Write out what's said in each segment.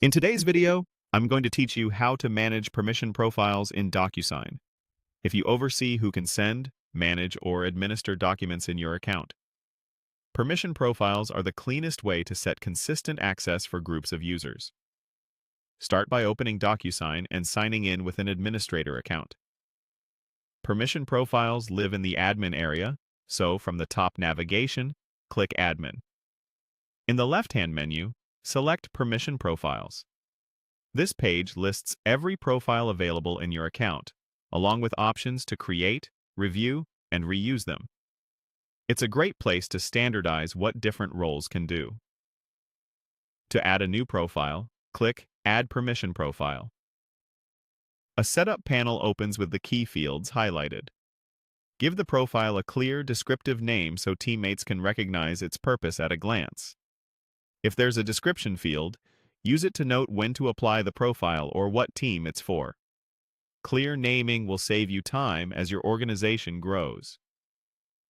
In today's video, I'm going to teach you how to manage permission profiles in DocuSign if you oversee who can send, manage, or administer documents in your account. Permission profiles are the cleanest way to set consistent access for groups of users. Start by opening DocuSign and signing in with an administrator account. Permission profiles live in the admin area, so from the top navigation, click Admin. In the left-hand menu, select Permission Profiles. This page lists every profile available in your account, along with options to create, review, and reuse them. It's a great place to standardize what different roles can do. To add a new profile, click Add Permission Profile. A setup panel opens with the key fields highlighted. Give the profile a clear, descriptive name so teammates can recognize its purpose at a glance. If there's a description field, use it to note when to apply the profile or what team it's for. Clear naming will save you time as your organization grows.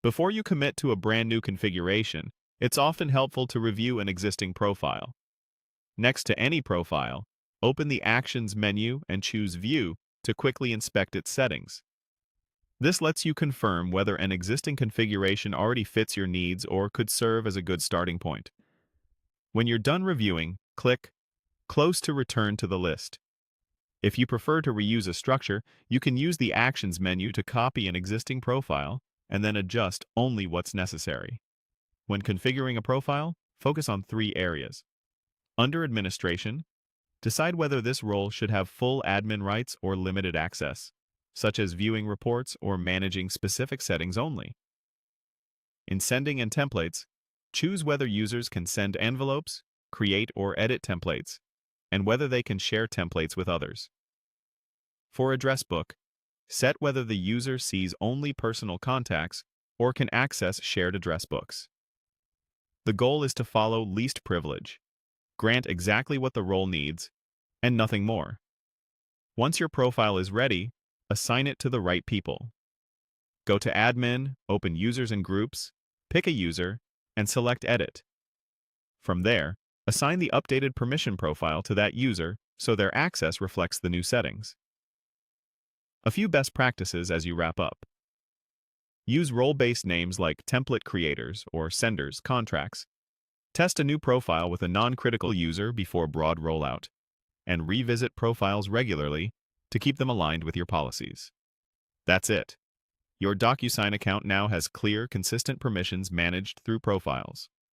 Before you commit to a brand new configuration, it's often helpful to review an existing profile. Next to any profile, open the Actions menu and choose View to quickly inspect its settings. This lets you confirm whether an existing configuration already fits your needs or could serve as a good starting point. When you're done reviewing, click Close to return to the list. If you prefer to reuse a structure, you can use the Actions menu to copy an existing profile and then adjust only what's necessary. When configuring a profile, focus on 3 areas. Under Administration, decide whether this role should have full admin rights or limited access, such as viewing reports or managing specific settings only. In Sending and Templates, choose whether users can send envelopes, create or edit templates, and whether they can share templates with others. For Address Book, set whether the user sees only personal contacts or can access shared address books. The goal is to follow least privilege, grant exactly what the role needs, and nothing more. Once your profile is ready, assign it to the right people. Go to Admin, open Users and Groups, pick a user, and select Edit. From there, assign the updated permission profile to that user so their access reflects the new settings. A few best practices as you wrap up. Use role-based names like template creators or senders contracts. Test a new profile with a non-critical user before broad rollout, and revisit profiles regularly to keep them aligned with your policies. That's it. Your DocuSign account now has clear, consistent permissions managed through profiles.